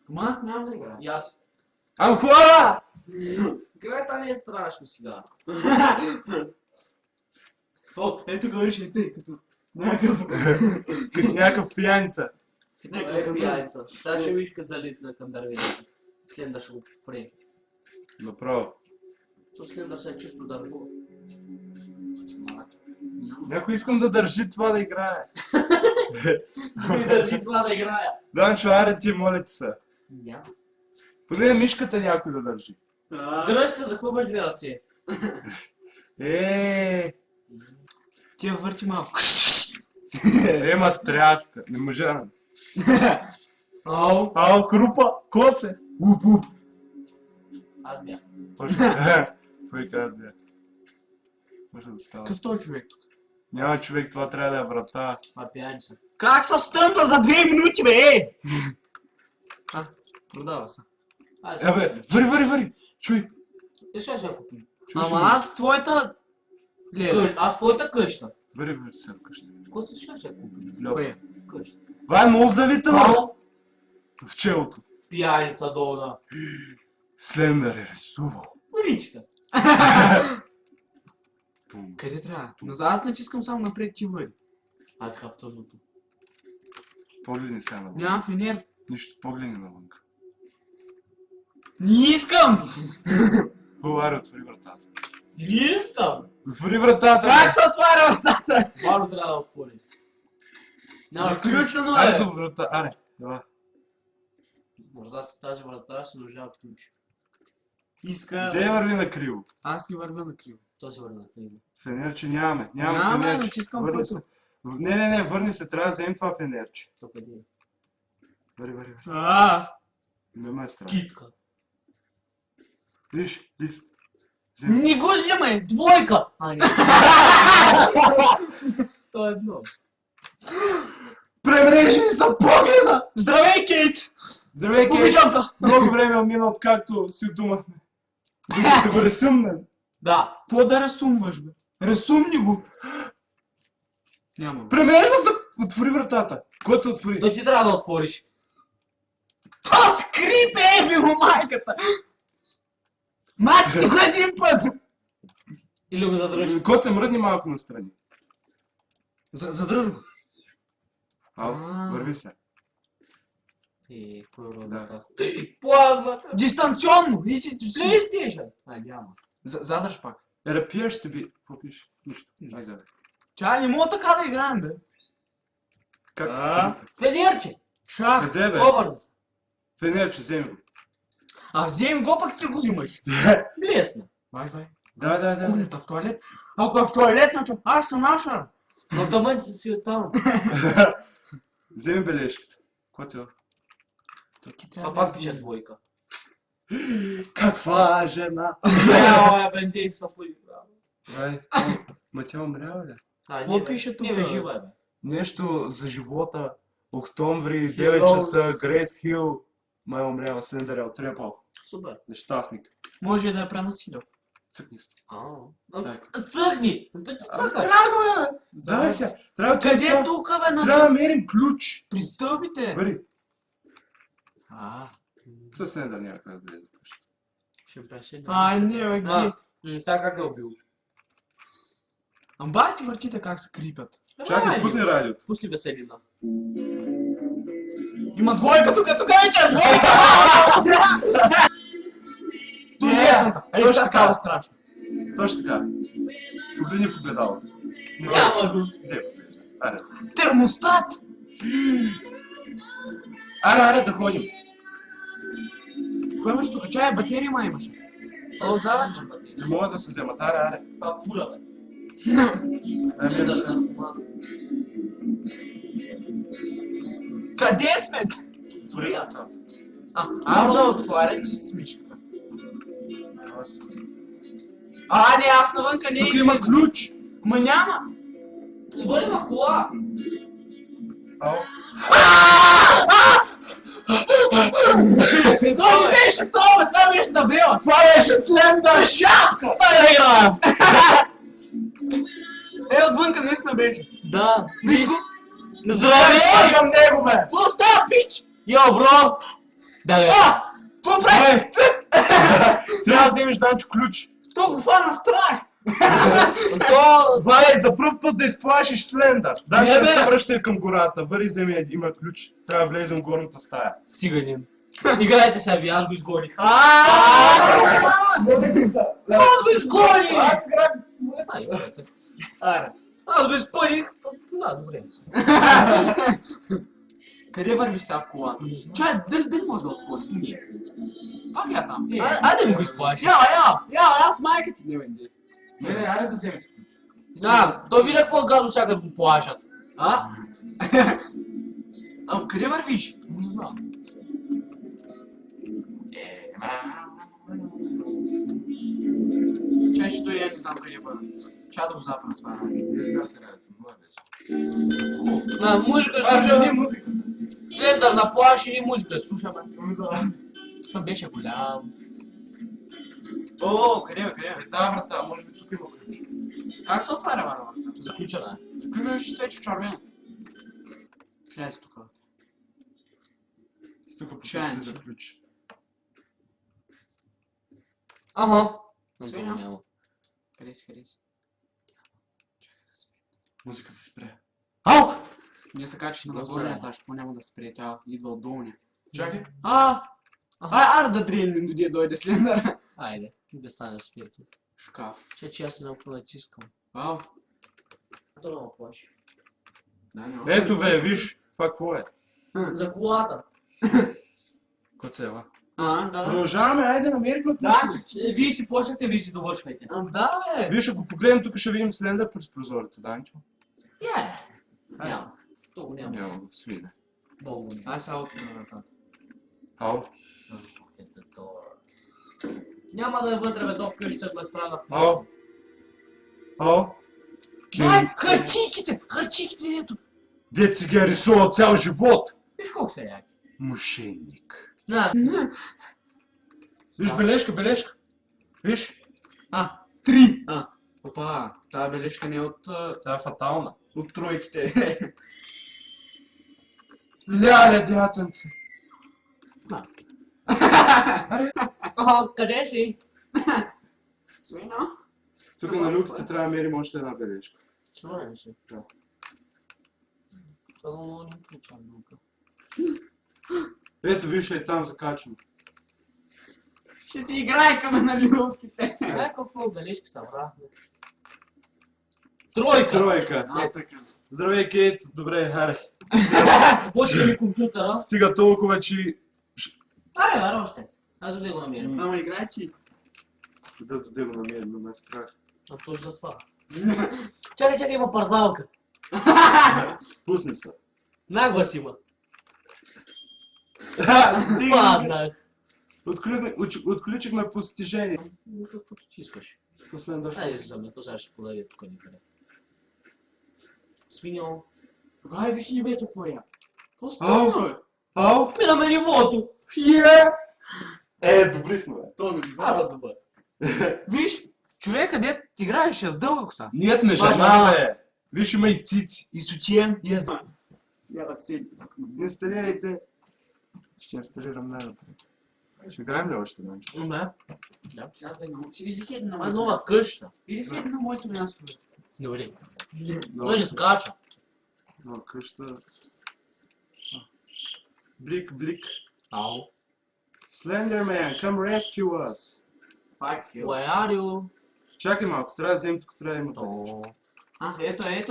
Ама аз няма да играя. И аз. Ам хора! Играта не е страшно сега. О, ето говориш и тъй, като някакъв... Като някакъв пияница. Това е пияница. Сега ще видиш като залитна към дървената. Слендър ще го приеме. Направо. То Слендър се е чисто дърво. Някой искам да държи това да играе. Кой държи това да играя? Данчо, аре ти, моля ти се. Няма. Поне мишката някой да държи. Дръж се, за какво имаш две ръце? Ти я върти малко. Ема стряска. Не можа. Ау. Ау, крупа, коце. Уп. Аз бях. Кой аз бях? Може да става. Какъв той човек тук? Няма човек, това трябва да е врата. А пияница. Как се стъмпа за 2 минути, бе? Продава се. Абе, вари! Чуй! И ще я купим. Ама аз твоята... Аз твоята къща. Вари се къща. Какво се ще я купим? Кое? Къща. Това е много залитано. Ало? В челото. Пияница долна. Слендър е рисувал. Уличка. Къде трябва? Аз натискам само напред, ти въди. А така в тъмното. Погледни сега навън. Нямам фенер. Нищо, погледни навън. Не искам! Хубаво, отвори вратата. Не искам! Отвори вратата! Как се отваря вратата? Баро трябва да отвори. Заключено Аре е! до врата, аре. Давай. Може да се тази врата се нуждава ключ. Иска... Де върви на криво? Аз ги вървя на криво. То се върна на него. Фенерче нямаме. Нямаме, Фенерче. натискам Върни фото. се. Не, върни се, трябва да вземем това фенерче. То къде е? Вари. Не ме е страх. Китка. Виж, лист. Вземи. Не го взимай! Двойка! А, не. То е едно. Премрежени са погледа! Здравей, Кейт! Здравей, Кейт! Обичам те! Много време мина откакто си думахме. Да го рисумнем. Да. Какво да разсумваш, бе? Разсумни го! Няма, бе. Премежда се! Отвори вратата. Кой се отвори? То ти трябва да отвориш. То скрипе, бе, майката! Мати го един път! Или го задръж. Кой се мръдни малко настрани. Задръж го. Ау, А. върви се. Какво е Да. вратата? Плазмата! Дистанционно! PlayStation! А, няма. Задръж пак. Рапиер ще би... Какво пише? Нищо. Айде, бе. Чай, не мога така да играем, бе. Как А. се Фенерче! Шах. Къде, бе? Обърна се. Фенерче, вземи го. А вземи го, пък ти го взимаш. Лесно. Вай. Да. Кулята в туалет. Ако е в туалетното, аз съм наша. Но тъмъните си оттам. Вземи бележката. Какво цяло? То ти Това трябва пак да пише вземи. двойка. Каква жена? Ела, бендейк са поиграва. Ай, ма тя умрява ли? Какво пише тук? Не бе, жива е, бе. Нещо за живота. Октомври, Heroes. 9 часа, Грейс Хил. Май умрява, Слендър е отрепал. Супер. Нещастник. Може да я пренасиля. Цъкни се. Так. Цъкни! Да ти цъкаш! Страго, бе! Давай се. Трябва Къде да е тук, бе? Трябва да намерим ключ. При стълбите. Бъри. Това Слендър няма как да влезе в къщата. Ще преше. Ай, не, бе, ги. Така как е убил. Амбарите въртите как се крипят. Чакай, пусни радиото. Пусни Веселина. Има двойка тук вече е двойка! Туалетната. Ей, ще става страшно. Точно така. Погледни в огледалото. Няма го. Где поглежда? Аре. Термостат! Аре, да ходим. Какво имаш тук? Чая, батерия май имаше. То завърча пъти. Не могат да се вземат. Аре. Това пура, бе. Ами, Да се наркоман. Къде сме? отвори вратата. Аз да отваря, ти си смичката. Не, аз навънка не Тук има излизам. ключ. Ма няма. Вън има кола. Ау. Това не беше това, това беше табела. Това беше Слендър шапка. Дай да играем. Отвънка наистина беше. Да. Виж го. Здравей! Към него, бе! Какво става, пич? Йо, бро! Да, бе. Какво прави? Трябва да вземеш, Данчо, ключ. То го фана страх. Вай, за пръв път да изплашиш Слендър. Данчо, Не, не се бе. връщай към гората. Вари, вземи, има ключ. Трябва да влезем в горната стая. Циганин. Играйте сега ви, аз го изгоних. Аз го изгоних! Аз играх. Аз го изпълних. Да, добре. Къде вървиш сега в колата? Чай, дали може да отвори? Не. Пак я там. Айде ми го изплаши. Аз майка ти. Не, Не, айде да вземете ключ. Да, той видя какво гадо сега като го плашат. Къде вървиш? Не знам. Чай, че той не знам къде върви. Чай да го запра с това. Музика Слушай, слушаме. музиката. Слендър на плаш или музика слушаме. Да. Той беше голям. Къде бе? Тази врата, може би тук има ключ. Как се отваря вървата? Заключена е. Заключваш, че свети в червено. Влез тук. Тук Чай. потърси за ключ. Аха. Свиня. Няма. Къде си? Чакай да спре. Музиката спре. Ау! Ние се качих на Много горния се етаж, какво няма да спре, тя идва от долния. Чакай. Аре да дрим, дойде дойде Слендър. Айде, да стане спието. Шкаф. Че аз не го натискам. Ау. То не ме плаши. Ето бе, виж, това какво е? За колата. Коцела. Да. Продължаваме, айде намерихме ключ. Вие си почнете, вие си довършвайте. Да, бе. Виж, ако погледнем, тук ще видим Слендър през прозореца, Данчо. Няма. То го няма. Няма го свине. Богу. Аз сега отваря вратата. Ау. Няма да е вътре, бе, то вкъщи, ме страда в Ау. Ау. Харчиките, ето. Дет си ги рисува цял живот. Виж колко се яки. Мошенник. На. Виж, бележка. Виж, 3. Опа, тази бележка не е от тя е фатална. тройките. Ляле, дятенце. Къде си? Свиня? Тук на люките трябва да мерим още една бележка. Сигурен си. Да. Това много не получавам наука. Ето, виж, е там закачано. Ще си играйкаме на люките. Ай, колко много бележки събрахме. Тройка! Тройка. Така. Здравей, Кейт. Добре, харе. Почва ли компютъра? Стига толкова, че... Аре, още. Аз да го намерим. Ама играй ти. Да доде го намерим, но ме е страх. А точно за това. Чакай, има парзалка. Пусни се. Наглас има. Ти- Паднах. Отключихме постижение. Каквото ти искаш. Последна Айде си замето, сега ще споделя тук никъде. Свиньо. Ай, виж небето какво е. Какво Ау. става, бе? Ау! Спираме нивото. Добри сме. То ми Аз съм добър. Виж, човека дет играеше с дълга коса. Ние сме Баш, жена, бе. Виж, има и цици. И сутиен, и аз. Я да цели. Инсталирай се. Ще инсталирам най-напред. Ще играем ли още, Данчо? Да. Чакай, иди седи на А моето. нова къща. Иди седи на моето място. Добре. Той не скача. Но къща с... Блик. Ау. Slenderman, come rescue us. Fuck you. Where are you? Чакай малко, трябва да вземем тук, трябва да има То. Ето е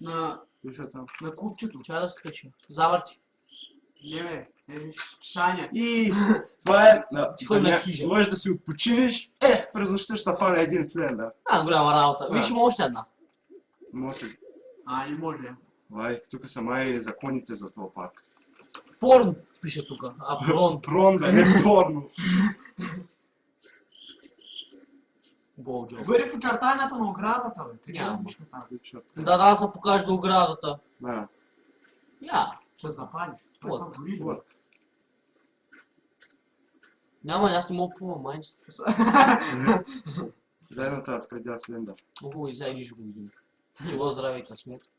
на Виж там. купчето. Чай да се качи. Завърти. Не бе, виж списания. И това е... Стой на хижа. Можеш да си отпочинеш. През нощта ще фане един Слендър. Голяма работа. Да. Виж, има още една. Може да си... Не може. Тук са май законите за този парк. Порн пише тук. Прон. Прон, да не порно. Болджо. Въри в очертанията на оградата, бе. Къде Няма. виж там? Да, се покажа до оградата. Да. Ще запалиш. Вот. Това гори ли? Вот. Няма, аз не мога плувам, май. Дай нататък, видя Слендър. Ого, и сега ще го видим. Чего здравей, късмет.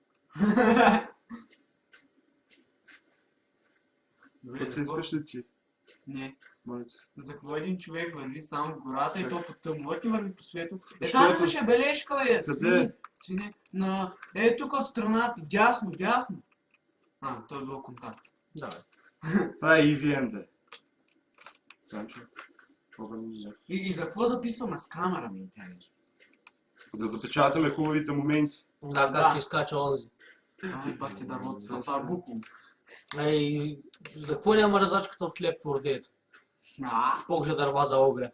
Добре, От се искаш ли ти? Не. Моля ти се. За какво един човек върви само в гората и то по тъмно и върви по свето? Там Защото- имаше бележка, бе, Къде? свине, тук от страната, вдясно. Той е бил контакт. Да. Това е EVN, бе. Там че? И за какво записваме с камера, ми е интересно? Да запечатаме хубавите моменти. Да, как ти изкача онзи. Пак ти дървото, това е буквом. Ей, за какво няма ръзачката от Left 4 Dead? Погже дърва за огрев.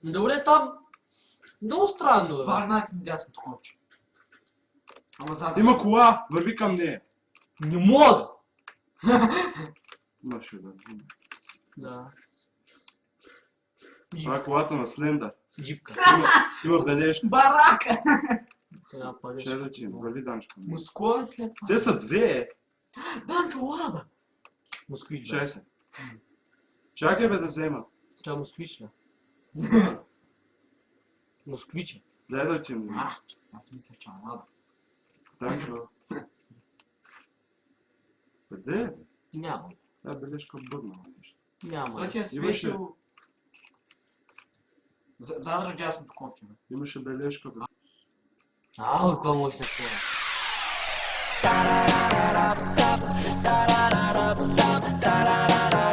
Добре, там... Много странно, бе. Варна си дясното копче. Ама заден. Има кола! Върви към нея! Не мога! Имаше да. Да. Това е колата на Слендър. Джипка. Има бележка. Барака! Трябва пари. Че да ти, върви Данчко. Московец след това. Те са две! Данчо Лада! Москвич, бе. Чай се. Чакай бе да взема. Тя москвич ли? Москвиче. Дай да ти му. Аз мисля, че Лада. Данчо. Къде е? Няма. Тя бележка бъднала нещо. Няма. Той ти е свешил... Задръж дясното копче, бе. Имаше бележка, бе. Какво му се хора? Da da da da da da da da da da da da da